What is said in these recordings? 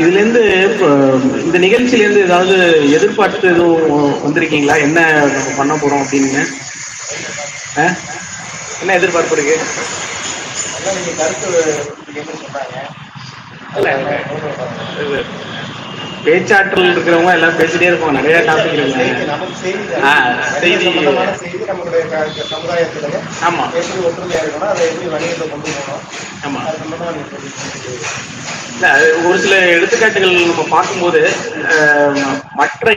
இதுல இருந்து இந்த நிகழ்ச்சியில இருந்து ஏதாவது எதிர்பார்த்து எதுவும் வந்திருக்கீங்களா? என்ன நம்ம பண்ண போறோம் அப்படின்னு என்ன எதிர்பார்ப்பு இருக்கு? பேச்சாற்றல் இருக்கிறவங்க எல்லாம் பேசிட்டே இருப்போம், நிறைய டாபிக் இருக்கு. செய்தி ஆமா ஆமா. ஒரு சில எடுத்துக்காட்டுகள் நம்ம பார்க்கும்போது மற்ற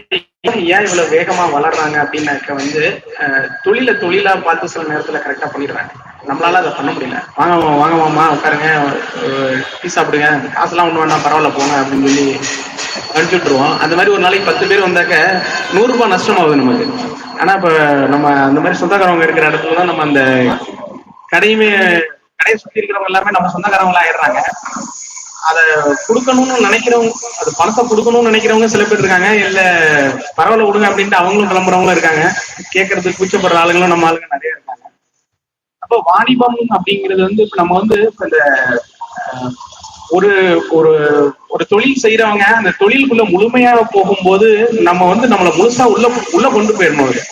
ஏன் இவ்வளவு வேகமா வளர்றாங்க அப்படின்னாக்க வந்து தொழிலா பார்த்து சில நேரத்துல கரெக்டா பண்ணிடுறாங்க. நம்மளால அதை பண்ண முடியல. வாங்கம்மா உட்காருங்க, டீ சாப்பிடுங்க, காசுலாம் ஒண்ணு வேணா பரவாயில்ல போங்க அப்படின்னு சொல்லி அனுப்பிச்சு விட்டுருவோம். அந்த மாதிரி ஒரு நாளைக்கு 10 பேர் வந்தாக்க 100 ரூபாய் நஷ்டம் ஆகுது நமக்கு. ஆனா இப்ப நம்ம அந்த மாதிரி சொந்தக்காரவங்க இருக்கிற இடத்துல தான் நம்ம அந்த கடையை சுத்தி இருக்கிறவங்க எல்லாமே நம்ம சொந்தக்காரவங்களா ஆயிடுறாங்க. அதை கொடுக்கணும்னு நினைக்கிறவங்க, அது பணத்தை கொடுக்கணும்னு நினைக்கிறவங்க சில பேர் இருக்காங்க, இல்ல பரவாயில்ல கொடுங்க அப்படின்ட்டு அவங்களும் கிளம்புறவங்களும் இருக்காங்க. கேட்கறதுக்கு கூச்சப்படுற ஆளுங்களும் நம்ம ஆளுங்க நிறைய இருக்காங்க. அப்போ வாணிபம் அப்படிங்கிறது வந்து இப்ப நம்ம வந்து இந்த ஒரு ஒரு ஒரு தொழில் செய்யறவங்க அந்த தொழிலுக்குள்ள முழுமையாக போகும்போது நம்ம வந்து நம்மளை முழுசா உள்ள கொண்டு போயிடணும். அது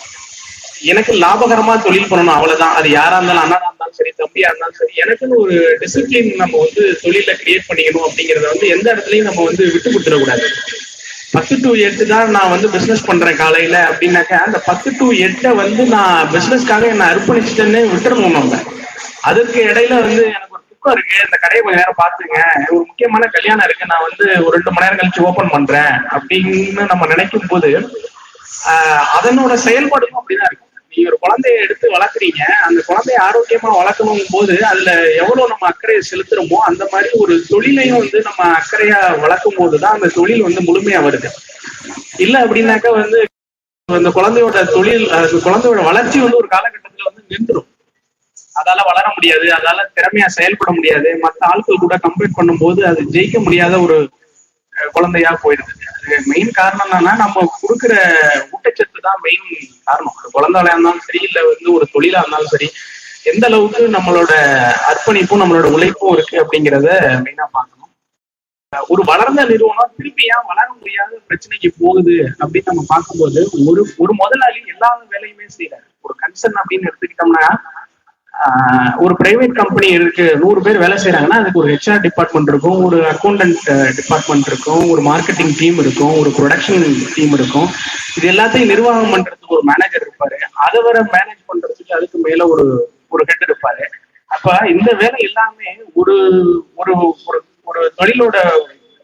எனக்கு லாபகரமா தொழில் பண்ணணும், அவ்வளவுதான். அது யாரா இருந்தாலும், அண்ணனா இருந்தாலும் சரி, தம்பியா இருந்தாலும் சரி, எனக்குன்னு ஒரு டிசிப்ளின் நம்ம வந்து தொழில கிரியேட் பண்ணிக்கணும் அப்படிங்கறத வந்து எந்த இடத்துலயும் நம்ம வந்து விட்டு கொடுத்துடக்கூடாது. 10 to 8 தான் நான் வந்து பிசினஸ் பண்றேன் காலையில அப்படின்னாக்கா அந்த 10 to 8 வந்து நான் பிசினஸ்க்காக என்ன அர்ப்பணிச்சுட்டேன்னு விட்டுறணும். நம்ம அதுக்கு இடையில வந்து எனக்கு ஒரு துக்கம் இருக்கு, இந்த கடையை கொஞ்ச நேரம் பாத்துங்க, ஒரு முக்கியமான கல்யாணம் இருக்கு, நான் வந்து ஒரு 2 மணி நேரம் கழிச்சு ஓபன் பண்றேன் அப்படின்னு நம்ம நினைக்கும் போது அதனோட செயல்பாடுக்கும் அப்படிதான் இருக்கும். நீங்க ஒரு குழந்தைய எடுத்து வளர்க்குறீங்க, அந்த குழந்தைய ஆரோக்கியமா வளர்க்கணும் போது அதுல எவ்வளவு நம்ம அக்கறையை செலுத்துறோமோ அந்த மாதிரி ஒரு தொழிலையும் வந்து நம்ம அக்கறையா வளர்க்கும் போதுதான் அந்த தொழில் வந்து முழுமையா வருது. இல்ல அப்படின்னாக்கா வந்து அந்த குழந்தையோட குழந்தையோட வளர்ச்சி வந்து ஒரு காலகட்டத்துல வந்து நின்றுடும். அதால வளர முடியாது, அதால திறமையா செயல்பட முடியாது, மற்ற ஆட்கள் கூட கம்பீட் பண்ணும்போது அது ஜெயிக்க முடியாத ஒரு குழந்தையா போயிடுது. மெயின் காரணம் என்னன்னா நம்ம கொடுக்குற ஊட்டச்சத்து தான் மெயின் காரணம். அது குழந்தையா இருந்தாலும் சரி, இல்ல வந்து ஒரு தொழிலா இருந்தாலும் சரி, எந்த அளவுக்கு நம்மளோட அர்ப்பணிப்பும் நம்மளோட உழைப்பும் இருக்கு அப்படிங்கிறத மெயினா பார்க்கணும். ஒரு வளர்ந்த நிறுவனம் திருப்பி ஏன் வளர முடியாத பிரச்சனைக்கு போகுது அப்படின்னு நம்ம பார்க்கும்போது ஒரு முதலாளி எல்லா வேலையுமே செய்யறாரு. ஒரு கன்சர்ன் அப்படின்னு எடுத்துக்கிட்டோம்னா ஒரு பிரைவேட் கம்பெனி இருக்கு, 100 பேர் வேலை செய்யறாங்கன்னா அதுக்கு ஒரு HR டிபார்ட்மெண்ட் இருக்கும், ஒரு அக்கௌண்டன்ட் டிபார்ட்மெண்ட் இருக்கும், ஒரு மார்க்கெட்டிங் டீம் இருக்கும், ஒரு ப்ரொடக்ஷன் டீம் இருக்கும். இது எல்லாத்தையும் நிர்வாகம் பண்றதுக்கு ஒரு மேனேஜர் இருப்பாரு. அதை வர மேனேஜ் பண்றதுக்கு அதுக்கு மேல ஒரு ஹெட் இருப்பாரு. அப்ப இந்த வேலை எல்லாமே ஒரு ஒரு ஒரு தொழிலோட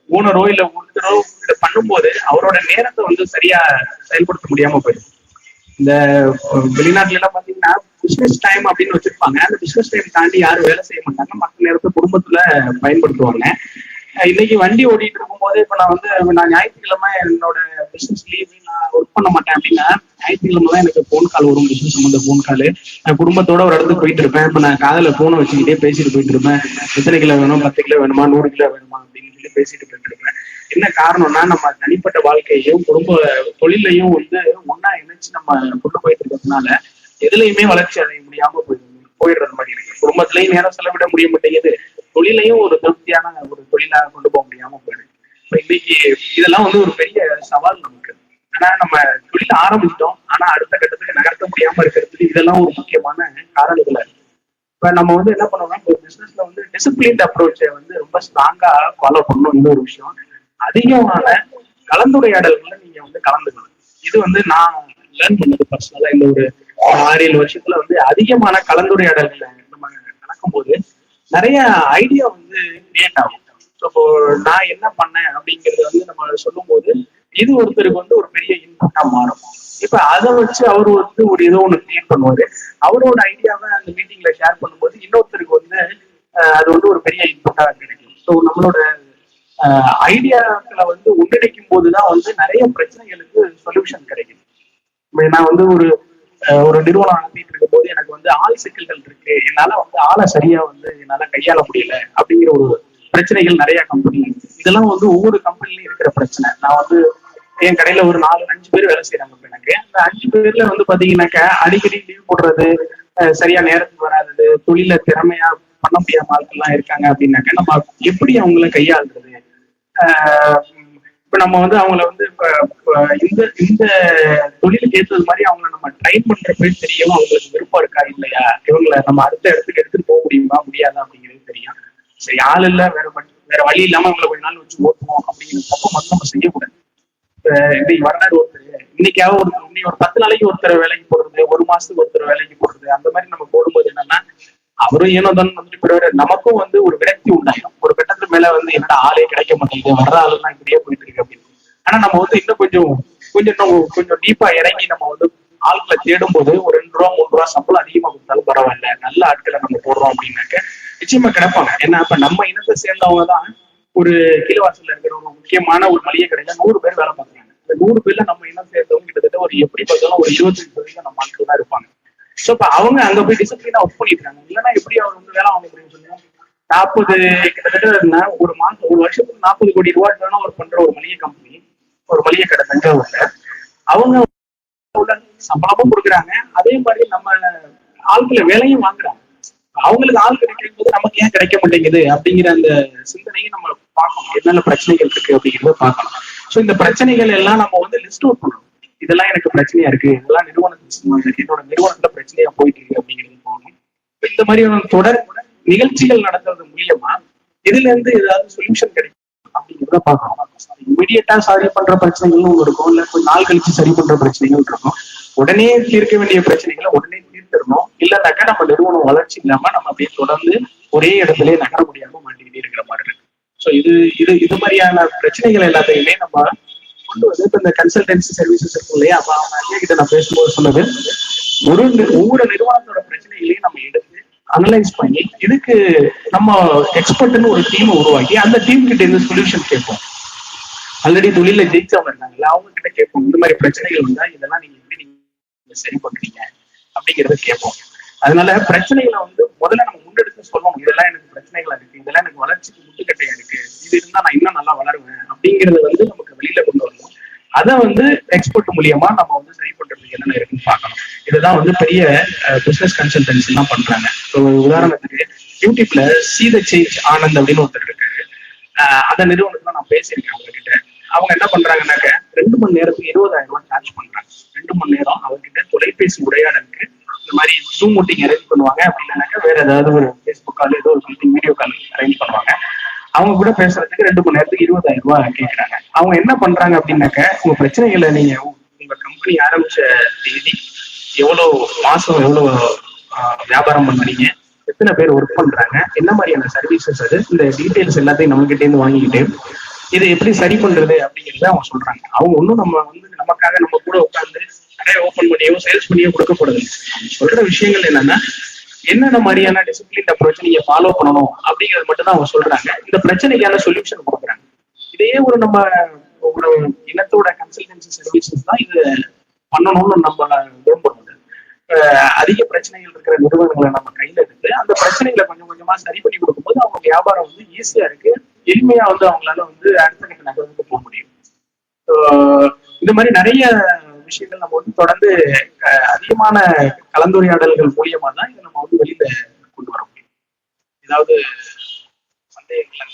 ஓனரோ இல்ல ஒருத்தரோ இதை பண்ணும்போது அவரோட நேரத்தை வந்து சரியா செயல்படுத்த முடியாம போயிடும். இந்த வெளிநாட்டுல எல்லாம் பாத்தீங்கன்னா பிசினஸ் டைம் அப்படின்னு வச்சிருப்பாங்க. அந்த பிசினஸ் டைம் தாண்டி யாரும் வேலை செய்ய மாட்டாங்க, மற்ற நேரத்தை குடும்பத்துல பயன்படுத்துவாங்க. இன்னைக்கு வண்டி ஓடிட்டு இருக்கும்போது இப்ப நான் ஞாயிற்றுக்கிழமை என்னோட பிசினஸ் லீவ் நான் ஒர்க் பண்ண மாட்டேன் அப்படின்னா ஞாயிற்றுக்கிழமை தான் எனக்கு போன் கால் வரும், பிசினஸ் சம்பந்த போன் கால். நான் குடும்பத்தோட ஒரு இடத்துக்கு போயிட்டு இருப்பேன். இப்ப நான் காதல போனை வச்சுக்கிட்டே பேசிட்டு போயிட்டு இருப்பேன். எத்தனை கிலோ வேணும், 10 கிலோ வேணுமா, 100 கிலோ வேணுமா அப்படின்னு சொல்லி பேசிட்டு போயிட்டு இருப்பேன். என்ன காரணம்னா நம்ம தனிப்பட்ட வாழ்க்கையையும் குடும்ப தொழிலையும் வந்து ஒன்னா இணைச்சு நம்ம கொண்டு போயிட்டு இருக்கிறதுனால எதுலையுமே வளர்ச்சி அடைய முடியாம போயிடுறது மாதிரி இருக்கு. குடும்பத்திலையும் நேரம் செலவிட முடிய மாட்டேங்குது, தொழிலையும் ஒரு திருப்தியான ஒரு தொழிலா கொண்டு போக முடியாம போயிடுது. இன்னைக்கு இதெல்லாம் வந்து ஒரு பெரிய சவால் நமக்கு. ஆனா நம்ம தொழில ஆரம்பிச்சிட்டோம், ஆனா அடுத்த கட்டத்துக்கு நகர்த்த முடியாம இருக்கிறதுக்கு இதெல்லாம் ஒரு முக்கியமான காரணங்களா இருக்கு. இப்ப நம்ம வந்து என்ன பண்ணோம்னா ஒரு பிசினஸ்ல வந்து டிசிப்ளின் அப்ரோச்சை வந்து ரொம்ப ஸ்ட்ராங்கா ஃபாலோ பண்ணணும். இந்த ஒரு விஷயம், அதிகமான கலந்துரையாடல்களை நீங்க வந்து கலந்துக்கணும். இது வந்து நான் லேர்ன் பண்ணது பர்சனலா. இந்த ஒரு 6-7 வருஷத்துல வந்து அதிகமான கலந்துரையாடல்களை நம்ம நடக்கும்போது நிறைய ஐடியா வந்து கிரியேட் ஆகும். இப்போ நான் என்ன பண்ணேன் அப்படிங்கறது வந்து நம்ம சொல்லும் போது இது ஒருத்தருக்கு வந்து ஒரு பெரிய இன்புட்டா மாறும். இப்ப அதை வச்சு அவர் வந்து ஒரு ஏதோ ஒண்ணு கிரியேட் பண்ணுவாரு. அவரோட ஐடியாவை அந்த மீட்டிங்ல ஷேர் பண்ணும்போது இன்னொருத்தருக்கு வந்து அது வந்து ஒரு பெரிய இன்புட்டா கிடைக்கும். ஸோ நம்மளோட ஐடியாக்களை வந்து ஒன்றிணைக்கும் போதுதான் வந்து நிறைய பிரச்சனைகளுக்கு சொல்யூஷன் கிடைக்கும். நான் வந்து ஒரு நிறுவனம் நடத்திட்டு இருக்கும் போது எனக்கு வந்து ஆள் சிக்கல்கள் இருக்கு, என்னால வந்து ஆளை சரியா வந்து என்னால கையாள முடியல அப்படிங்கிற ஒரு பிரச்சனைகள் நிறைய கம்பெனி. இதெல்லாம் வந்து ஒவ்வொரு கம்பெனிலையும் இருக்கிற பிரச்சனை. நான் வந்து என் கடையில ஒரு 4-5 பேர் வேலை செய்யறாங்க. எனக்கு அந்த 5 பேர்ல வந்து பாத்தீங்கன்னாக்கா அடிக்கடி லீவ் போடுறது, சரியா நேரத்துக்கு வராது, தொழில திறமையா பண்ண முடியாம ஆட்கள்லாம் இருக்காங்க அப்படின்னாக்க நம்ம எப்படி அவங்கள கையாளுறது, இப்ப நம்ம வந்து அவங்கள வந்து இப்ப இந்த இந்த தொழிலுக்கு ஏற்றது மாதிரி அவங்கள நம்ம ட்ரைன் பண்றப்ப தெரியும் அவங்களுக்கு விருப்பம் இருக்கா இல்லையா, இவங்களை நம்ம அடுத்த இடத்துக்கு எடுத்துட்டு போக முடியுமா முடியாதா அப்படிங்கிறது தெரியும். சரி, ஆள் இல்ல, வேற வழி இல்லாம அவங்களை கொஞ்ச நாள் வச்சு ஓட்டுவோம் அப்படிங்கிற தப்ப மட்டும் நம்ம செய்யக்கூடாது. இன்னைக்கு வர்றாரு ஒருத்தர், இன்னைக்காவது ஒரு இன்னைக்கு ஒரு 10 நாளைக்கு ஒருத்தர் வேலைக்கு போடுறது, ஒரு மாசத்துக்கு ஒருத்தர் வேலைக்கு போடுறது, அந்த மாதிரி நம்ம போடும்போது என்னன்னா அவரும் ஏனோ தான் வந்துட்டு போயிடுவாரு. நமக்கும் வந்து ஒரு விரக்தி உண்டாயிடும். ஒரு கட்டத்துக்கு மேல வந்து என்னடா ஆளே கிடைக்க மாட்டேங்குது, வர்ற ஆளுதான் இப்படியே போயிட்டு இருக்கு அப்படின்னு. ஆனா நம்ம வந்து இன்னும் கொஞ்சம் டீப்பா இறங்கி நம்ம வந்து ஆட்களை தேடும் போது ஒரு 2 ரூபா 3 ரூபா சம்பளம் அதிகமா கொடுத்தாலும் பரவாயில்ல, நல்ல ஆட்களை நம்ம போடுறோம் அப்படின்னாக்க நிச்சயமா கிடைப்பாங்க. ஏன்னா இப்ப நம்ம இனத்தை சேர்ந்தவங்க தான் ஒரு கீழவாசல்ல இருக்கிற ஒரு முக்கியமான ஒரு மளிகை கடையில 100 பேர் வேலை பார்க்குறாங்க. இந்த 100 பேர்ல நம்ம இனம் சேர்ந்தவங்க கிட்டத்தட்ட ஒரு எப்படி பார்த்தாலும் ஒரு 25% நம்ம ஆட்கள் தான் இருப்பாங்க. சோ இப்ப அவங்க அங்க போய் டிசிப்ளினா ஒர்க் பண்ணிருக்காங்க. இல்லைன்னா எப்படி அவங்க வந்து வேலை வாங்க முடியும் சொல்லுங்க. 40 கிட்டத்தட்ட ஒரு வருஷத்துக்கு 40 கோடி ரூபாய் ஒர்க் பண்ற ஒரு மளிகை கம்பெனி, ஒரு மளிகை கடை தஞ்சாவூர்ல, அவங்க சம்பளமும் கொடுக்குறாங்க, அதே மாதிரி நம்ம ஆட்களை வேலையும் வாங்குறாங்க. அவங்களுக்கு ஆள் கிடைக்கும் போது நமக்கு ஏன் கிடைக்க மாட்டேங்குது அப்படிங்கிற அந்த சிந்தனையும் நம்ம பார்க்கணும். என்னென்ன பிரச்சனைகள் இருக்கு அப்படிங்கிறத பார்க்கணும். சோ இந்த பிரச்சனைகள் எல்லாம் நம்ம வந்து லிஸ்ட் அவுட் பண்ணணும். இதெல்லாம் எனக்கு பிரச்சனையா இருக்கு, இதெல்லாம் என்னோட நிறுவனத்துல பிரச்சனையா போயிட்டு இருக்கு அப்படிங்கிறது போகணும். இந்த மாதிரியான தொடர் நிகழ்ச்சிகள் நடத்துறது மூலியமா இதுல இருந்து ஏதாவது சொல்யூஷன் கிடைக்கும் அப்படிங்கிறத பார்க்கணும். இமீடியட்டா சரி பண்ற பிரச்சனைகளும் ஒன்று இருக்கும், இல்ல கொஞ்சம் நாள் கழிச்சு சரி பண்ற பிரச்சனைகள் இருக்கும். உடனே தீர்க்க வேண்டிய பிரச்சனைகளை உடனே தீர்த்திடணும். இல்லைன்னாக்கா நம்ம நிறுவனம் வளர்ச்சி இல்லாம நம்ம அப்படியே தொடர்ந்து ஒரே இடத்துல நகர முடியாம மாட்டிக்கிட்டே இருக்கிற மாதிரி இருக்கு. ஸோ இது மாதிரியான பிரச்சனைகள் எல்லாத்தையுமே நம்ம கொண்டு வந்து இப்ப இந்த கன்சல்டன்சி சர்வீசஸ் இருக்கும் இல்லையா, அப்ப அவங்க ஐயா கிட்ட நான் பேசும்போது சொன்னது, ஒவ்வொரு நிறுவனத்தோட பிரச்சனைகளையும் நம்ம எடுத்து அனலைஸ் பண்ணி இதுக்கு நம்ம எக்ஸ்பர்ட்னு ஒரு டீம் உருவாக்கி அந்த டீம் கிட்ட இருந்து சொல்யூஷன் கேட்போம். ஆல்ரெடி தொழில ஜெயிச்சவங்க இருக்காங்கல்ல, அவங்க கிட்ட கேட்போம், இந்த மாதிரி பிரச்சனைகள் வந்தா இதெல்லாம் நீங்க எப்படி நீங்க சரி பண்றீங்க அப்படிங்கறத கேட்போம். அதனால பிரச்சனைகளை வந்து முதல்ல நம்ம முன்னெடுத்து சொல்லணும். இதெல்லாம் எனக்கு பிரச்சனைகளா இருக்கு, இதெல்லாம் எனக்கு வளர்ச்சிக்கு முட்டுக்கட்டையா இருக்கு, இது இருந்தா நான் இன்னும் நல்லா வளருவேன் அப்படிங்கறத வந்து நமக்கு வெளியில கொண்டு வரணும். அதை வந்து எக்ஸ்போர்ட் மூலியமா நம்ம வந்து சரி பண்றதுக்கு என்னென்ன இருக்குன்னு பார்க்கணும். இதுதான் வந்து பெரிய பிசினஸ் கன்சல்டன்சி எல்லாம் பண்றாங்க. உதாரணத்துக்கு யூடியூப்ல சீ த சேஞ்ச் ஆனந்த் அப்படின்னு ஒருத்தர் இருக்காரு. அந்த நிறுவனத்துல நான் பேசியிருக்கேன் அவங்க கிட்ட. அவங்க என்ன பண்றாங்கன்னாக்க 2 மணி நேரத்துக்கு 20,000 ரூபாய் சார்ஜ் பண்றாங்க. 2 மணி நேரம் அவர்கிட்ட தொலைபேசி உரையாடலுக்கு இந்த மாதிரி ஜூம் மீட்டிங் அரேஞ்ச் பண்ணுவாங்க. அப்படி இல்லைனாக்கா வேற ஏதாவது ஒரு பேஸ்புக் கால் ஏதோ ஒரு மீட்டிங் வீடியோ கால் அரேஞ்ச் பண்ணுவாங்க. அவங்க கூட பேசுறதுக்கு 2 மணி நேரத்துக்கு 20,000 ரூபாய் கேட்கறாங்க. அவங்க என்ன பண்றாங்க அப்படின்னாக்க உங்க பிரச்சனைகளை நீங்க உங்க கம்பெனி ஆரம்பிச்ச தேதி, எவ்வளவு மாசம் எவ்வளவு வியாபாரம் பண்றீங்க, எத்தனை பேர் ஒர்க் பண்றாங்க, என்ன மாதிரியான சர்வீசஸ், அது இந்த டீடைல்ஸ் எல்லாத்தையும் நம்ம கிட்ட இருந்து வாங்கிக்கிட்டு இதை எப்படி சரி பண்றது அப்படிங்கிறத அவங்க சொல்றாங்க. அவங்க ஒன்றும் நம்ம வந்து நமக்காக நம்ம கூட உட்காந்து கடையை ஓப்பன் பண்ணியோ சேல்ஸ் பண்ணியோ கொடுக்கப்படுது. சொல்ற விஷயங்கள் என்னன்னா என்னென்ன மாதிரியான டிசிப்ளின் அப்ரோச் நீங்க ஃபாலோ பண்ணணும் அப்படிங்கிறது மட்டும் தான் அவங்க சொல்றாங்க. இந்த பிரச்சனைக்கான சொல்யூஷன் கொடுக்குறாங்க. இதே ஒரு நம்ம ஒரு இனத்தோட கன்சல்டன்சி சர்வீசஸ் தான் இது பண்ணணும்னு நம்ம விரும்புறது. அதிக பிரச்சனைகள் இருக்கிற நிறுவனங்களை நம்ம கையில எடுத்து அந்த பிரச்சனைகளை கொஞ்சம் கொஞ்சமா சரி பண்ணி கொடுக்கும்போது அவங்க வியாபாரம் வந்து ஈஸியா இருக்கு, எளிமையா வந்து அவங்களால வந்து அடுத்த கட்ட நகர்வுக்கு போக முடியும். இந்த மாதிரி நிறைய விஷயங்கள் நம்ம வந்து தொடர்ந்து அதிகமான கலந்துரையாடல்கள் மூலியமா தான் இதை நம்ம வந்து வெளியில கொண்டு வர முடியும். ஏதாவது சந்தேகங்கள்,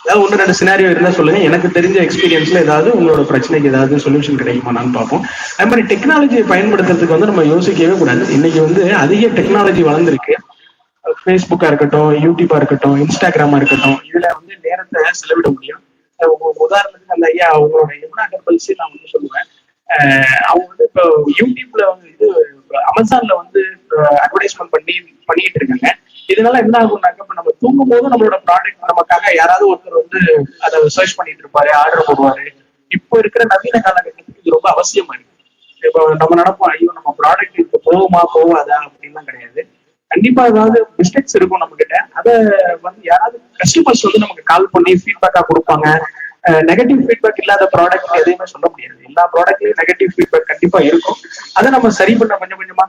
ஏதாவது 1 2 சினாரியோ இருந்தா சொல்லுங்க. எனக்கு தெரிஞ்ச எக்ஸ்பீரியன்ஸ்ல ஏதாவது உங்களோட பிரச்சனைக்கு ஏதாவது சொல்யூஷன் கிடைக்குமான்னு பார்ப்போம். அது மாதிரி டெக்னாலஜியை பயன்படுத்துறதுக்கு வந்து நம்ம யோசிக்கவே கூடாது. இன்னைக்கு வந்து அதிக டெக்னாலஜி வளர்ந்துருக்கு. ஃபேஸ்புக்கா இருக்கட்டும், யூடியூபா இருக்கட்டும், இன்ஸ்டாகிராமா இருக்கட்டும், இதுல வந்து நேரத்தை செலவிட முடியும். உதாரணத்துக்கு அந்த ஐயா அவங்களோட யமுனா ஹெர்பல்ஸ் நான் வந்து சொல்லுவேன். அவங்க வந்து இப்போ யூடியூப்ல வந்து இது அமேசான்ல வந்து அட்வர்டைஸ்மெண்ட் பண்ணிட்டு இருக்காங்க. இதனால என்ன ஆகும்னாக்க இப்ப நம்ம தூங்கும் போது நம்மளோட ப்ராடக்ட் நமக்காக யாராவது ஒருத்தர் வந்து அதை சர்ச் பண்ணிட்டு இருப்பாரு, ஆர்டர் போடுவாரு. இப்போ இருக்கிற நவீன காலகட்டத்துக்கு இது ரொம்ப அவசியமா இருக்கு. இப்போ நம்ம நினைப்போம், ஐயோ நம்ம ப்ராடக்ட் இப்போ போகுமா போகாதா அப்படின்லாம் கிடையாது. கண்டிப்பா ஏதாவது மிஸ்டேக்ஸ் இருக்கும் நம்ம கிட்ட. அதை வந்து யாராவது கஸ்டமர்ஸ் வந்து நமக்கு கால் பண்ணி ஃபீட்பேக்கா கொடுப்பாங்க. நெகட்டிவ் ஃபீட்பேக் இல்லாத ப்ராடக்ட் எதையுமே சொல்ல முடியாது. எல்லா ப்ராடக்ட்லயும் நெகட்டிவ் ஃபீட்பேக் கண்டிப்பா இருக்கும். அதை நம்ம சரி பண்ண கொஞ்சம் கொஞ்சமா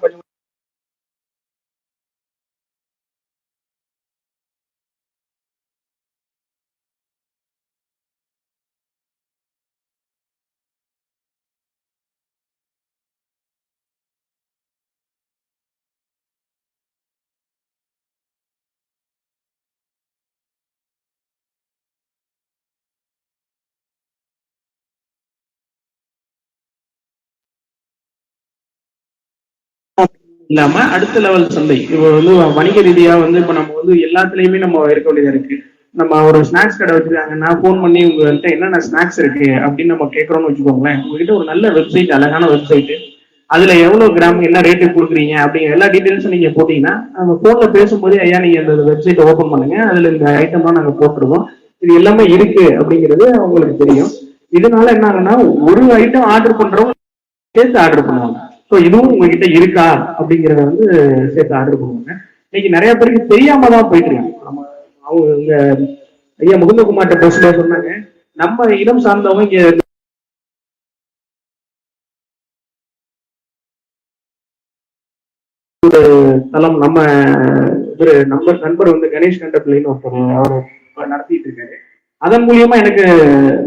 இல்லாம அடுத்த லெவல் சந்தை இப்போ வந்து வணிக ரீதியா வந்து இப்ப நம்ம வந்து எல்லாத்துலயுமே நம்ம இருக்க வேண்டியதா இருக்கு. நம்ம ஒரு ஸ்நாக்ஸ் கடை வச்சிருக்காங்கன்னா ஃபோன் பண்ணி உங்கள்கிட்ட என்னென்ன ஸ்நாக்ஸ் இருக்கு அப்படின்னு நம்ம கேட்கறோம்னு வச்சுக்கோங்களேன். உங்ககிட்ட ஒரு நல்ல வெப்சைட், அழகான வெப்சைட், அதுல எவ்வளவு கிராம் என்ன ரேட்டு கொடுக்குறீங்க அப்படிங்கிற எல்லா டீடைல்ஸும் நீங்க போட்டீங்கன்னா நம்ம போன்ல பேசும்போது ஐயா நீங்க அந்த வெப்சைட் ஓபன் பண்ணுங்க, அதுல இந்த ஐட்டம்லாம் நாங்க போட்டுருவோம், இது எல்லாமே இருக்கு அப்படிங்கிறது உங்களுக்கு தெரியும். இதனால என்ன ஆகுன்னா ஒரு ஐட்டம் ஆர்டர் பண்றவங்க சேர்த்து ஆர்டர் பண்ணுவாங்க. ஸோ இதுவும் உங்ககிட்ட இருக்கா அப்படிங்கிறத வந்து சேர்த்து ஆர்டர் பண்ணுவாங்க. இன்னைக்கு நிறைய பேருக்கு தெரியாம தான் போயிட்டு இருக்காங்க. நம்ம அவங்க இந்த ஐயா முகுந்தகுமார்ட்ட பேசுல சொன்னாங்க, நம்ம இடம் சார்ந்தவங்க இங்க ஒரு தளம் நம்ம இவரு நண்பர் வந்து கணேஷ் கண்டபிள்ளைன்னு ஒருத்தர் அவர் நடத்திட்டு இருக்காரு. அதன் மூலியமா எனக்கு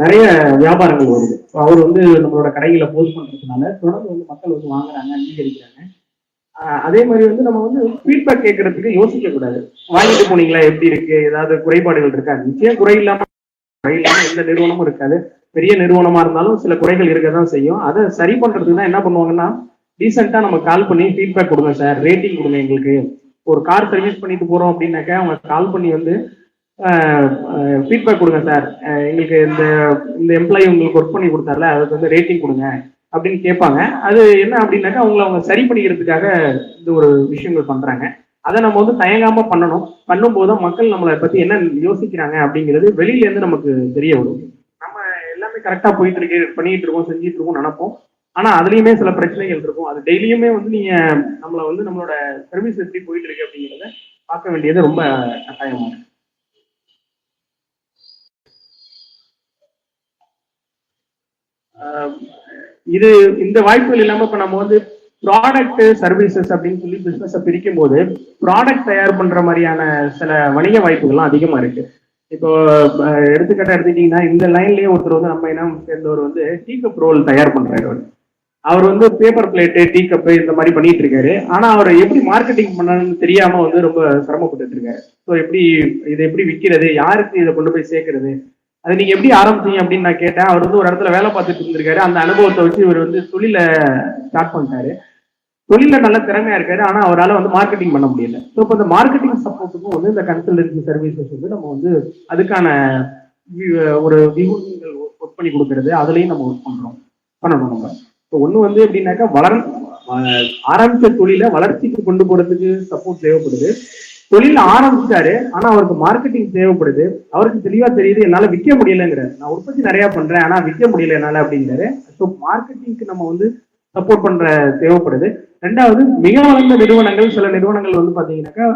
நிறைய வியாபாரங்கள் வருது. அவர் வந்து நம்மளோட கடைகளை போஸ்ட் பண்றதுனால தொடர்ந்து வந்து மக்கள் வந்து வாங்குறாங்க, அங்கீகரிக்கிறாங்க. அதே மாதிரி வந்து நம்ம வந்து ஃபீட்பேக் கேட்கறதுக்கு யோசிக்க கூடாது. வாங்கிட்டு போனீங்களா, எப்படி இருக்கு, ஏதாவது குறைபாடுகள் இருக்கா? நிச்சயம் குறை இல்லாம எந்த நிறுவனமும் இருக்காது. பெரிய நிறுவனமா இருந்தாலும் சில குறைகள் இருக்கதான் செய்யும். அதை சரி பண்றதுக்கு தான் என்ன பண்ணுவாங்கன்னா, டீசெண்டா நம்ம கால் பண்ணி ஃபீட்பேக் கொடுங்க சார், ரேட்டிங் கொடுங்க எங்களுக்கு. ஒரு கார் சர்வீஸ் பண்ணிட்டு போறோம் அப்படின்னாக்கா அவங்க கால் பண்ணி வந்து ஃபீட்பேக் கொடுங்க சார், எங்களுக்கு இந்த இந்த எம்ப்ளாயி உங்களுக்கு ஒர்க் பண்ணி கொடுத்தாருல அதுக்கு வந்து ரேட்டிங் கொடுங்க அப்படின்னு கேட்பாங்க. அது என்ன அப்படின்னாக்கா அவங்க சரி பண்ணிக்கிறதுக்காக இந்த ஒரு விஷயங்கள் பண்றாங்க. அதை நம்ம வந்து தயங்காம பண்ணணும். பண்ணும்போது மக்கள் நம்மளை பத்தி என்ன யோசிக்கிறாங்க அப்படிங்கிறது வெளியில இருந்து நமக்கு தெரிய வரும். நம்ம எல்லாமே கரெக்டா போயிட்டு இருக்கு, பண்ணிட்டு இருக்கோம், செஞ்சுட்டு இருக்கோம் நினைப்போம். ஆனா அதுலயுமே சில பிரச்சனைகள் இருக்கும். அது டெய்லியுமே வந்து நீங்க நம்மளை வந்து நம்மளோட சர்வீஸ் எப்படி போயிட்டு இருக்கு அப்படிங்கிறத பார்க்க வேண்டியது ரொம்ப கட்டாயமா இருக்கு. இது இந்த வாய்ப்புகள் இல்லாம இப்ப நம்ம வந்து ப்ராடக்ட் சர்வீசஸ் அப்படின்னு சொல்லி பிசினஸ் பிரிக்கும் போது ப்ராடக்ட் தயார் பண்ற மாதிரியான சில வணிக வாய்ப்புகள்லாம் அதிகமா இருக்கு. இப்போ எடுத்துக்கிட்ட எடுத்துக்கிட்டீங்கன்னா இந்த லைன்லயே ஒருத்தர் வந்து நம்ம இனம் சேர்ந்தவர் வந்து டீ கப் ரோல் தயார் பண்றாரு. அவர் வந்து பேப்பர் பிளேட்டு, டீ கப்பு இந்த மாதிரி பண்ணிட்டு இருக்காரு. ஆனா அவர் எப்படி மார்க்கெட்டிங் பண்ணணும்னு தெரியாம வந்து ரொம்ப சிரமப்பட்டு இருக்காரு. ஸோ எப்படி இதை எப்படி விற்கிறது, யாருக்கு இதை கொண்டு போய் சேர்க்கறது, அது நீங்க எப்படி ஆரம்பிச்சீங்க அப்படின்னு நான் கேட்டேன். அவர் வந்து ஒரு இடத்துல வேலை பார்த்துட்டு இருந்திருக்காரு. அந்த அனுபவத்தை வச்சு இவர் வந்து தொழில ஸ்டார்ட் பண்ணிட்டாரு. தொழில நல்ல திறமையா இருக்காரு. ஆனா அவரால் வந்து மார்க்கெட்டிங் பண்ண முடியல. ஸோ இப்போ இந்த மார்க்கெட்டிங் சப்போர்ட்டுக்கும் வந்து இந்த கன்சல்டன்சி சர்வீசஸ் வந்து நம்ம வந்து அதுக்கான ஒரு வியூகங்கள் ஒர்க் பண்ணி கொடுக்கறது, அதுலயும் நம்ம ஒர்க் பண்ணணும் நம்ம. இப்போ ஒண்ணு வந்து எப்படின்னாக்கா ஆரம்பிச்ச தொழில வளர்ச்சிக்கு கொண்டு போறதுக்கு சப்போர்ட் தேவைப்படுது. தொழில் ஆரம்பிச்சாரு, ஆனா அவருக்கு மார்க்கெட்டிங் தேவைப்படுது. அவருக்கு தெளிவா தெரியுது என்னால விற்க முடியலங்கிறாரு. நான் உற்பத்தி நிறைய பண்றேன் ஆனா விற்க முடியல என்னால அப்படிங்கிறாரு. ஸோ மார்க்கெட்டிங்க்கு நம்ம வந்து சப்போர்ட் பண்ற தேவைப்படுது. ரெண்டாவது, மிக வளர்ந்த நிறுவனங்கள், சில நிறுவனங்கள் வந்து பாத்தீங்கன்னாக்கா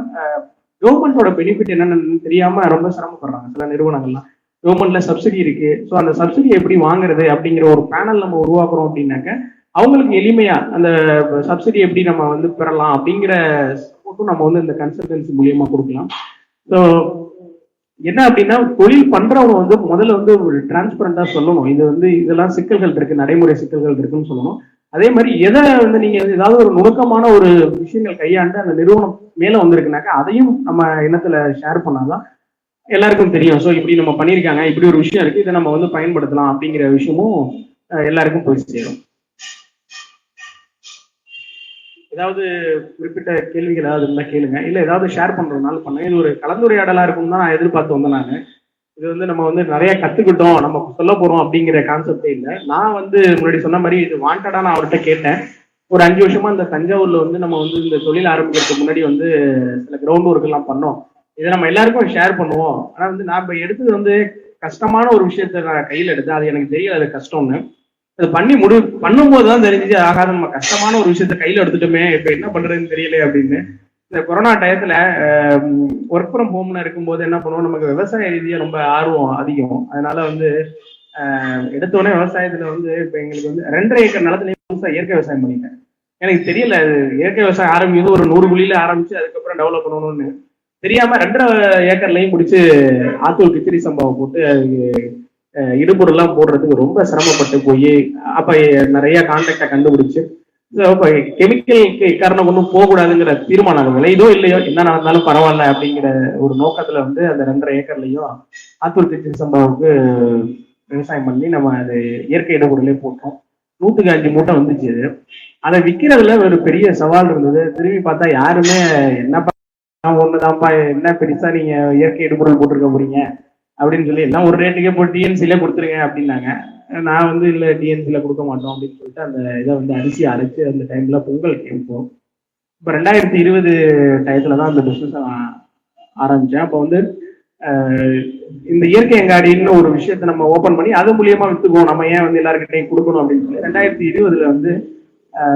கவர்மெண்டோட பெனிஃபிட் என்னன்னு தெரியாம ரொம்ப சிரமப்படுறாங்க. சில நிறுவனங்கள்லாம் கவர்மெண்ட்ல சப்சிடி இருக்கு. ஸோ அந்த சப்சிடி எப்படி வாங்குறது அப்படிங்கிற ஒரு பேனல் நம்ம உருவாக்குறோம் அப்படின்னாக்க அவங்களுக்கு எளிமையா அந்த சப்சிடி எப்படி நம்ம வந்து பெறலாம் அப்படிங்கிற சப்போர்ட்டும் நம்ம வந்து இந்த கன்சல்டன்சி மூலியமா கொடுக்கலாம். ஸோ என்ன அப்படின்னா, தொழில் பண்றவங்க வந்து முதல்ல வந்து ஒரு டிரான்ஸ்பரண்டா சொல்லணும். இது வந்து இதெல்லாம் சிக்கல்கள் இருக்கு, நடைமுறை சிக்கல்கள் இருக்குன்னு சொல்லணும். அதே மாதிரி எதை வந்து நீங்க ஏதாவது ஒரு நுணுக்கமான ஒரு விஷயங்கள் கையாண்டு அந்த நிறுவனம் மேல வந்திருக்குனாக்கா அதையும் நம்ம இனத்துல ஷேர் பண்ணாதான் எல்லாருக்கும் தெரியும். ஸோ இப்படி நம்ம பண்ணியிருக்காங்க, இப்படி ஒரு விஷயம் இருக்கு, இதை நம்ம வந்து பயன்படுத்தலாம் அப்படிங்கிற விஷயமும் எல்லாருக்கும் போய் சேரும். ஏதாவது குறிப்பிட்ட கேள்விகள் ஏதாவது இருந்தா கேளுங்க, இல்ல ஏதாவது ஷேர் பண்றதுனால பண்ணுங்க. இது ஒரு கலந்துரையாடலா இருக்கும் தான் நான் எதிர்பார்த்து வந்தேன். நான் இது வந்து நம்ம வந்து நிறைய கத்துக்கிட்டோம், நம்ம சொல்ல போறோம் அப்படிங்கிற கான்செப்டே இல்லை. நான் வந்து முன்னாடி சொன்ன மாதிரி இது வாண்டடா நான் அவர்கிட்ட கேட்டேன். ஒரு 5 வருஷமா இந்த தஞ்சாவூர்ல வந்து நம்ம வந்து இந்த தொழில் ஆரம்பிக்கிறதுக்கு முன்னாடி வந்து சில கிரவுண்ட் ஒர்க் எல்லாம் பண்ணோம். இதை நம்ம எல்லாருக்கும் ஷேர் பண்ணுவோம். ஆனா வந்து நான் இப்ப எடுத்தது வந்து கஷ்டமான ஒரு விஷயத்த நான் கையில் எடுத்தேன். அது எனக்கு தெரியல அது கஷ்டம்னு. அது பண்ணி பண்ணும்போது தான் தெரிஞ்சு, ஆகாத நம்ம கஷ்டமான ஒரு விஷயத்த கையில் எடுத்துட்டோமே, இப்ப என்ன பண்றதுன்னு தெரியல அப்படின்னு. இந்த கொரோனா டயத்துல ஒர்க் ஃப்ரம் ஹோம்னு இருக்கும்போது என்ன பண்ணுவோம், நமக்கு விவசாய ரீதியா ரொம்ப ஆர்வம் அதிகம். அதனால வந்து எடுத்தோடனே விவசாயத்துல வந்து இப்ப எங்களுக்கு வந்து 2.5 ஏக்கர் நிலத்துல இயற்கை விவசாயம் பண்ணிட்டேன். எனக்கு தெரியல அது இயற்கை விவசாயம் ஆரம்பிக்குது ஒரு 100 குழியில ஆரம்பிச்சு அதுக்கப்புறம் டெவலப் பண்ணணும்னு தெரியாம 2.5 ஏக்கர்லையும் முடிச்சு ஆத்தூர் கிச்சிரி சம்பாவை போட்டு இடுபொருள்லாம் போடுறதுக்கு ரொம்ப சிரமப்பட்டு போய் அப்ப நிறைய கான்டாக்டை கண்டுபிடிச்சு கெமிக்கலுக்கு காரணம் ஒன்றும் போகக்கூடாதுங்கிற தீர்மானம் விளையுதோ இல்லையோ என்ன நடந்தாலும் பரவாயில்ல அப்படிங்கிற ஒரு நோக்கத்துல வந்து அந்த 2.5 ஏக்கர்லையும் ஆத்தூர் கிச்சிரி சம்பாவுக்கு விவசாயம் பண்ணி நம்ம அது இயற்கை இடுபொருளே போட்டோம். 100க்கு 5 மூட்டை வந்துச்சு. அதை விற்கிறதுல ஒரு பெரிய சவால் இருந்தது. திரும்பி பார்த்தா யாருமே என்னப்பா ஒண்ணுதான்ப்பா, என்ன பெருசா நீங்க இயற்கை இடுபொருள் போட்டிருக்க போறீங்க அப்படின்னு சொல்லி எல்லாம் ஒரு ரேட்டுக்கே போட்டு டிஎன்சில கொடுத்துருங்க அப்படின்னாங்க. நான் வந்து இல்ல டிஎன்சில கொடுக்க மாட்டோம் அப்படின்னு சொல்லிட்டு அந்த இதை வந்து அரிசி அரைச்சு அந்த டைம்ல பொங்கல் கேட்போம். இப்போ 2020 டயத்துல தான் அந்த பிசினஸ் ஆரம்பிச்சேன். அப்போ வந்து இந்த இயற்கை அங்காடின்னு ஒரு விஷயத்த நம்ம ஓபன் பண்ணி அது மூலியமா வித்துக்குவோம், நம்ம ஏன் வந்து எல்லாருக்கிட்டையும் கொடுக்கணும் அப்படின்னு சொல்லி 2020 வந்து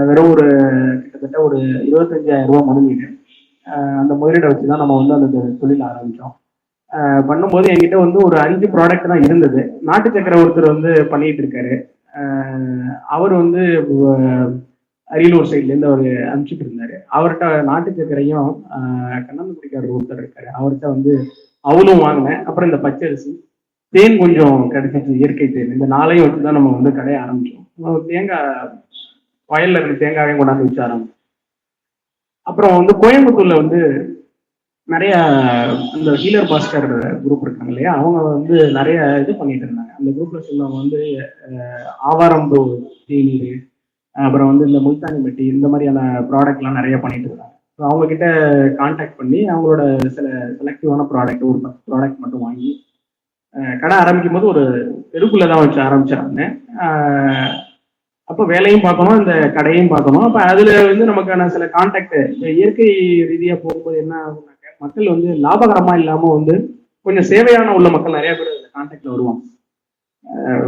வெறும் ஒரு கிட்டத்தட்ட ஒரு 25,000 ரூபாய் முதலீடு. அந்த முதலீடை வச்சுதான் நம்ம வந்து அந்த தொழில் ஆரம்பிச்சோம். பண்ணும்போது என்கிட்ட வந்து ஒரு 5 ப்ராடக்ட் தான் இருந்தது. நாட்டு சக்கரை ஒருத்தர் வந்து பண்ணிட்டு இருக்காரு. அவர் வந்து அரியலூர் சைட்ல இருந்து அவர் அனுப்பிச்சுட்டு இருந்தாரு. அவர்கிட்ட நாட்டு சக்கரையும் கண்ணாந்துக்குடிக்காரர் ஒருத்தர் இருக்காரு, அவர்கிட்ட வந்து அவளும் வாங்கினேன். அப்புறம் இந்த பச்சரிசி, தேன் கொஞ்சம் கிடைச்சிச்சு, இயற்கை தேன். இந்த 4ஐயும் வச்சுதான் நம்ம வந்து கடையை ஆரம்பிச்சோம். தேங்காய் வயல்ல இருந்து தேங்காவையும் கொண்டாந்து வச்சு ஆரம்பிச்சோம். அப்புறம் வந்து கோயம்புத்தூர்ல வந்து நிறைய இந்த ஹீலர் பாஸ்கர் குரூப் இருக்காங்க இல்லையா, அவங்க வந்து நிறைய இது பண்ணிட்டு இருந்தாங்க. அந்த குரூப்ல சொன்னவங்க வந்து ஆவாரம்பு தேநீர், அப்புறம் வந்து இந்த முல்தானி மெட்டி, இந்த மாதிரியான ப்ராடக்ட்லாம் நிறைய பண்ணிட்டு இருந்தாங்க. அவங்க கிட்ட கான்டாக்ட் பண்ணி அவங்களோட சில செலக்டிவான ப்ராடக்ட் ஒரு 10 ப்ராடக்ட் மட்டும் வாங்கி கடை ஆரம்பிக்கும் போது ஒரு தெருக்குள்ளதான் வச்சு ஆரம்பிச்சாங்க. அப்போ வேலையும் பார்க்கணும், இந்த கடையும் பார்க்கணும். அப்போ அதுல வந்து நமக்கான சில கான்டாக்ட் இயற்கை ரீதியா போகும்போது என்ன ஆகும்னாக்க, மக்கள் வந்து லாபகரமா இல்லாம வந்து கொஞ்சம் சேவையான உள்ள மக்கள் நிறைய பேர் கான்டாக்ட்ல வருவாங்க.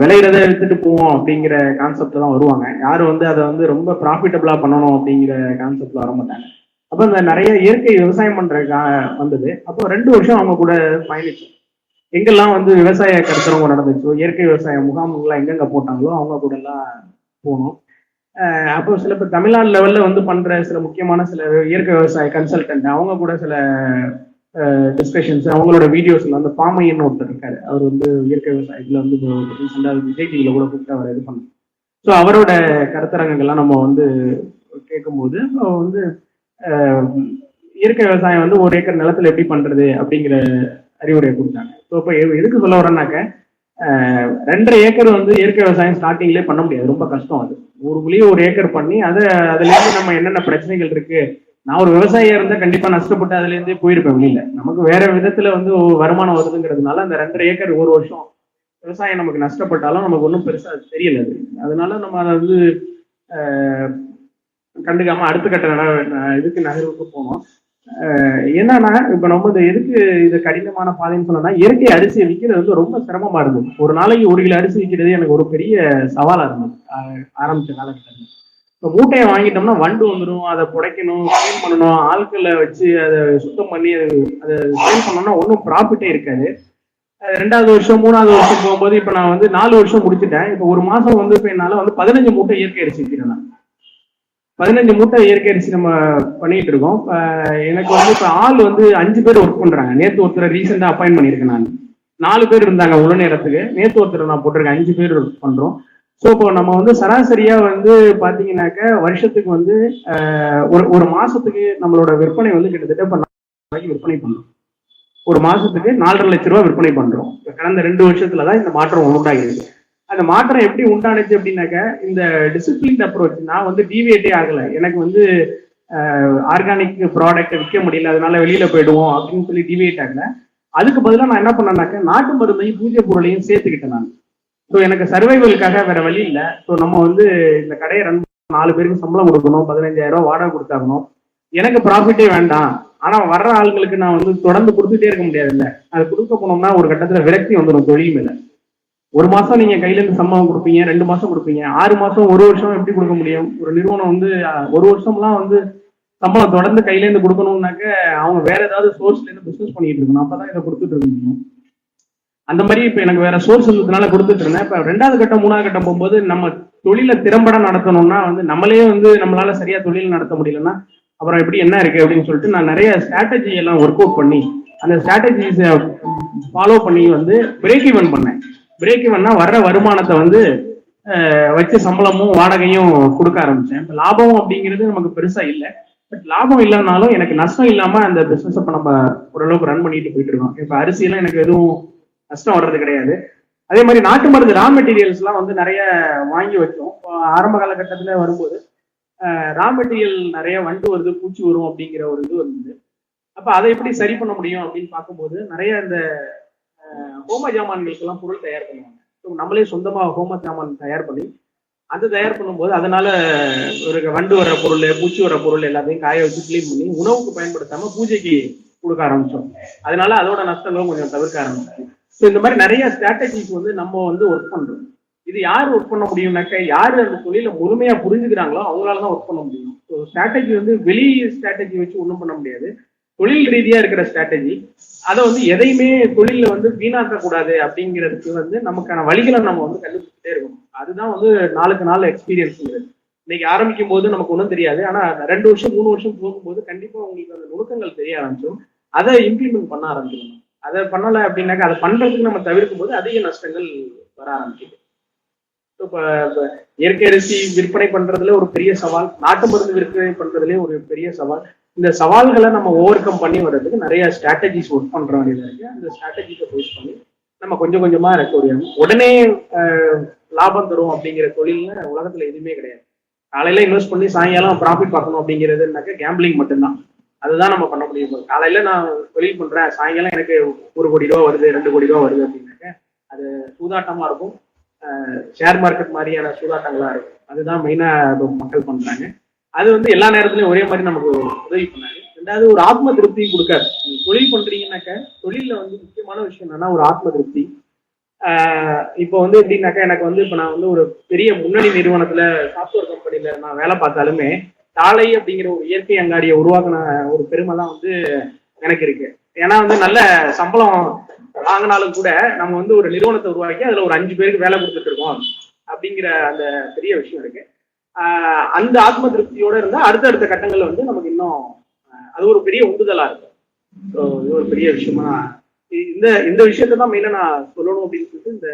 விளையிறத எடுத்துட்டு போவோம் அப்படிங்கிற கான்செப்ட்ல தான் வருவாங்க. யாரும் வந்து அதை வந்து ரொம்ப ப்ராஃபிட்டபிளா பண்ணணும் அப்படிங்கிற கான்செப்ட்ல வர மாட்டாங்க. அப்போ இந்த நிறைய இயற்கை விவசாயம் பண்ற வந்தது. அப்போ 2 வருஷம் அவங்க கூட பயணிச்சோம். எங்கெல்லாம் வந்து விவசாய கருத்தரங்கம் நடந்துச்சோ, இயற்கை விவசாய முகாம்கள்லாம் எங்கெங்க போட்டாங்களோ அவங்க கூட எல்லாம் போனோம். அப்போ சில பேர் தமிழ்நாடு லெவல்ல வந்து பண்ற சில முக்கியமான சில இயற்கை விவசாய கன்சல்டன்ட் அவங்க கூட சில டிஸ்கஷன்ஸ், அவங்களோட வீடியோஸ்ல வந்து பாமையன்னு ஒருத்தர் இருக்காரு. அவர் வந்து இயற்கை விவசாயத்துல வந்து விஜய் டிவில கூட கூப்பிட்டு அவர் இது பண்ணார். ஸோ அவரோட கருத்தரங்கங்கள்லாம் நம்ம வந்து கேட்கும்போது வந்து இயற்கை விவசாயம் வந்து 1 ஏக்கர் நிலத்துல எப்படி பண்றது அப்படிங்கிற அறிவுரையை கொடுத்தாங்க. ஸோ இப்போ எதுக்கு சொல்ல வரேன்னாக்க, 2.5 ஏக்கர் வந்து இயற்கை விவசாயம் ஸ்டார்டிங்லேயே பண்ண முடியாது, ரொம்ப கஷ்டம். அது ஒரு புள்ளி 1 ஏக்கர் பண்ணி அதுல இருந்து நம்ம என்னென்ன பிரச்சனைகள் இருக்கு, நான் ஒரு விவசாயியா இருந்தா கண்டிப்பா நஷ்டப்பட்டு அதுல இருந்தே போயிருப்பேன் வெளியில. நமக்கு வேற விதத்துல வந்து வருமானம் வருதுங்கிறதுனால அந்த 2.5 ஏக்கர் ஒரு வருஷம் விவசாயம் நமக்கு நஷ்டப்பட்டாலும் நமக்கு ஒன்றும் பெருசா தெரியல. அதனால நம்ம அதை வந்து கண்டுக்காம அடுத்த கட்ட இதுக்கு நகர்வுக்கு போனோம். என்னன்னா இப்ப நம்ம எதுக்கு இது கடினமான பாதைன்னு சொன்னா, இயற்கை அரிசியை விற்கிறது வந்து ரொம்ப சிரமமா இருந்தது. ஒரு நாளைக்கு 1 கிலோ அரிசி விற்கிறது எனக்கு ஒரு பெரிய சவாலா இருந்தது ஆரம்பிச்ச காலகட்டத்தில். இப்போ மூட்டையை வாங்கிட்டோம்னா வண்டு வந்துடும், அதை புடைக்கணும், கிளீன் பண்ணணும், ஆட்களை வச்சு அதை சுத்தம் பண்ணி அதை சேல் பண்ணோம்னா ஒன்றும் ப்ராஃபிட்டே இருக்காது. 2வது வருஷம் 3வது வருஷம் போகும்போது இப்போ நான் வந்து 4 வருஷம் முடிச்சுட்டேன். இப்போ ஒரு மாசம் வந்து இப்போ என்னால வந்து 15 மூட்டை இயற்கை அரிசி விற்கிறேன். நான் 15 மூட்டை இயற்கை அரிசி நம்ம பண்ணிட்டு இருக்கோம். எனக்கு வந்து இப்போ ஆள் வந்து 5 பேர் ஒர்க் பண்றாங்க. நேற்று ஒருத்தரை ரீசெண்டா அப்பாயின் பண்ணியிருக்கேன். நான் 4 பேர் இருந்தாங்க முழு நேரத்துக்கு, நேற்று ஒருத்தர் நான் போட்டிருக்கேன். 5 பேர் ஒர்க் பண்றோம். ஸோ இப்போ நம்ம வந்து சராசரியா வந்து பாத்தீங்கன்னாக்க வருஷத்துக்கு வந்து ஒரு மாசத்துக்கு நம்மளோட விற்பனை வந்து கிட்டத்தட்ட இப்போ 4 ரூபாய்க்கு விற்பனை பண்றோம். ஒரு மாசத்துக்கு 4.5 லட்சம் ரூபாய் விற்பனை பண்றோம். கடந்த 2 வருஷத்துலதான் இந்த மாற்றம் உண்டாகிருக்கு. அந்த மாற்றம் எப்படி உண்டானுச்சு அப்படின்னாக்க, இந்த டிசிப்ளின் அப்ரோச். நான் வந்து டிவியேட்டே ஆகல. எனக்கு வந்து ஆர்கானிக் ப்ராடக்ட் விற்க முடியல, அதனால வெளியில போயிடுவோம் அப்படின்னு சொல்லி டிவியேட் ஆகல. அதுக்கு பதிலாக நான் என்ன பண்ணேன்னாக்க, நாட்டு மருந்தையும் பூஜை பொருளையும் சேர்த்துக்கிட்டேன் நான். ஸோ எனக்கு சர்வைவலுக்காக வேற வழி இல்லை. ஸோ நம்ம வந்து இந்த கடையை ரன் 4 பேருக்கு சம்பளம் கொடுக்கணும், 15,000 ரூபாய் வாடகை கொடுத்தாகணும். எனக்கு ப்ராஃபிட்டே வேண்டாம், ஆனா வர்ற ஆளுங்களுக்கு நான் வந்து தொடர்ந்து கொடுத்துட்டே இருக்க முடியாது. இல்லை, அது கொடுக்க போனோம்னா ஒரு கட்டத்துல விரக்தி வந்துடும் தொழில் மேல. ஒரு மாசம் நீங்க கையில இருந்து சம்பளம் கொடுப்பீங்க, 2 மாசம் கொடுப்பீங்க, 6 மாசம் 1 வருஷம் எப்படி கொடுக்க முடியும்? ஒரு நிறுவனம் வந்து 1 வருஷம்லாம் வந்து சம்பளம் தொடர்ந்து கையில இருந்து கொடுக்கணும்னாக்க அவங்க வேற ஏதாவது சோர்ஸ்ல இருந்து பிசினஸ் பண்ணிட்டு இருக்கணும். அப்பதான் இதை கொடுத்துட்டு இருக்க முடியும். அந்த மாதிரி இப்ப எனக்கு வேற சோர்ஸ் இருந்ததுனால கொடுத்துட்டு இருந்தேன். இப்ப 2வது கட்டம் 3வது கட்டம் போகும்போது நம்ம தொழிலை திறம்பட நடத்தணும்னா வந்து நம்மளே வந்து நம்மளால சரியா தொழில் நடத்த முடியலன்னா அப்புறம் எப்படி என்ன இருக்கு அப்படின்னு சொல்லிட்டு நான் நிறைய ஸ்ட்ராட்டஜி எல்லாம் ஒர்க் அவுட் பண்ணி அந்த ஸ்ட்ராட்டஜிஸை ஃபாலோ பண்ணி வந்து பிரேக் ஈவன் பண்ணேன். பிரேக் ஈவன்னா வர்ற வருமானத்தை வந்து வச்சு சம்பளமும் வாடகையும் கொடுக்க ஆரம்பிச்சேன். இப்போ லாபம் அப்படிங்கிறது நமக்கு பெருசா இல்லை. பட் லாபம் இல்லைனாலும் எனக்கு நஷ்டம் இல்லாம அந்த பிசினஸ் இப்ப நம்ம ஓரளவுக்கு ரன் பண்ணிட்டு போயிட்டு இருக்கோம். இப்ப அரிசியெல்லாம் எனக்கு எதுவும் நஷ்டம் வர்றது கிடையாது. அதே மாதிரி நாட்டு மருந்து ரா மெட்டீரியல்ஸ் எல்லாம் வந்து நிறைய வாங்கி வச்சோம். ஆரம்ப காலகட்டத்துல வரும்போது ரா மெட்டீரியல் நிறைய வண்டு வருது, பூச்சி வரும் அப்படிங்கிற ஒரு இது வந்தது. அப்ப அதை எப்படி சரி பண்ண முடியும் அப்படின்னு பார்க்கும்போது நிறைய இந்த ஹோம ஜாமான்களுக்கு எல்லாம் பொருள் தயார் பண்ணுவாங்க. நம்மளே சொந்தமா ஹோம ஜாமான் தயார் பண்ணி அது தயார் பண்ணும்போது அதனால ஒரு வண்டு வர்ற பொருள், பூச்சி வர்ற பொருள் எல்லாத்தையும் காய வச்சு கிளீன் பண்ணி உணவுக்கு பயன்படுத்தாம பூஜைக்கு கொடுக்க ஆரம்பிச்சோம். அதனால அதோட நஷ்டங்களும் கொஞ்சம் தவிர்க்க ஆரம்பிச்சோம். ஸோ இந்த மாதிரி நிறைய ஸ்ட்ராட்டஜிஸ் வந்து நம்ம வந்து ஒர்க் பண்றோம். இது யார் ஒர்க் பண்ண முடியும்னாக்க யாரு அந்த தொழில முழுமையா புரிஞ்சுக்கிறாங்களோ அவங்களாலதான் ஒர்க் பண்ண முடியும். ஸோ ஸ்ட்ராட்டஜி வந்து வெளி ஸ்ட்ராட்டஜி வச்சு ஒன்றும் பண்ண முடியாது. தொழில் ரீதியா இருக்கிற ஸ்ட்ராட்டஜி அதை வந்து எதையுமே தொழில வந்து வீணாக்க கூடாது அப்படிங்கிறதுக்கு வந்து நமக்கான வழிகளை நம்ம வந்து கண்டுபிடிச்சிட்டே இருக்கணும். அதுதான் வந்து நாளுக்கு நாள் எக்ஸ்பீரியன்ஸ்ங்கிறது. இன்னைக்கு ஆரம்பிக்கும் போது நமக்கு ஒன்றும் தெரியாது. ஆனா 2 வருஷம் 3 வருஷம் போகும்போது கண்டிப்பா உங்களுக்கு அந்த நுணுக்கங்கள் தெரிய ஆரம்பிச்சிடும். அதை இம்ப்ளிமெண்ட் பண்ண ஆரம்பிச்சிடணும். அதை பண்ணலை அப்படின்னாக்கா அதை பண்றதுக்கு நம்ம தவிர்க்கும் போது அதிக நஷ்டங்கள் வர ஆரம்பிக்குது. இப்போ இயற்கை அரிசி விற்பனை பண்றதுல ஒரு பெரிய சவால், நாட்டு மருந்து விற்பனை பண்றதுலயும் ஒரு பெரிய சவால். இந்த சவால்களை நம்ம ஓவர் கம் பண்ணி வர்றதுக்கு நிறைய ஸ்ட்ராட்டஜிஸ் ஒர்க் பண்ற வேண்டியதா இருக்கு. அந்த ஸ்ட்ராட்டஜிஸை பேஸ் பண்ணி நம்ம கொஞ்சம் கொஞ்சமா ரெக்கவரி ஆகும். உடனே லாபம் தரும் அப்படிங்கிற தொழில்ல உலகத்துல எதுவுமே கிடையாது. காலையில இன்வெஸ்ட் பண்ணி சாயங்காலம் ப்ராஃபிட் பார்க்கணும் அப்படிங்கிறதுனாக்க கேம்பிளிங் மட்டும்தான். அதுதான் நம்ம பண்ண முடியும். காலையில நான் தொழில் பண்றேன், சாயங்காலம் எனக்கு 1 கோடி ரூபா வருது, 2 கோடி ரூபா வருது அப்படின்னாக்க அது சூதாட்டமா இருக்கும். ஷேர் மார்க்கெட் மாதிரியான சூதாட்டங்களா இருக்கும். அதுதான் மெயினா மக்கள் பண்றாங்க. அது வந்து எல்லா நேரத்துலயும் ஒரே மாதிரி நமக்கு உதவி பண்ணாங்க. ரெண்டாவது ஒரு ஆத்ம திருப்தி கொடுக்காது. தொழில் பண்றீங்கன்னாக்க தொழில வந்து முக்கியமான விஷயம் என்னன்னா ஒரு ஆத்ம திருப்தி. இப்போ வந்து எப்படின்னாக்கா எனக்கு வந்து இப்போ நான் வந்து ஒரு பெரிய முன்னணி நிறுவனத்துல சாஃப்ட்வேர் கம்பெனில நான் வேலை பார்த்தாலுமே தாளை அப்படிங்கிற ஒரு இயற்கை அங்காடியை உருவாக்குன ஒரு பெருமைலாம் வந்து எனக்கு இருக்கு. ஏன்னா வந்து நல்ல சம்பளம் வாங்கினாலும் கூட நம்ம வந்து ஒரு நிறுவனத்தை உருவாக்கி அதுல ஒரு 5 பேருக்கு வேலை கொடுத்துட்டு இருக்கோம் அப்படிங்கிற அந்த பெரிய விஷயம் இருக்கு. அந்த ஆத்ம திருப்தியோட இருந்தா அடுத்தடுத்த கட்டங்கள்ல வந்து நமக்கு இன்னும் அது ஒரு பெரிய உந்துதலா இருக்கும். ஸோ இது ஒரு பெரிய விஷயமா இந்த இந்த விஷயத்தான் மெயினா நான் சொல்லணும் அப்படின்னு சொல்லிட்டு இந்த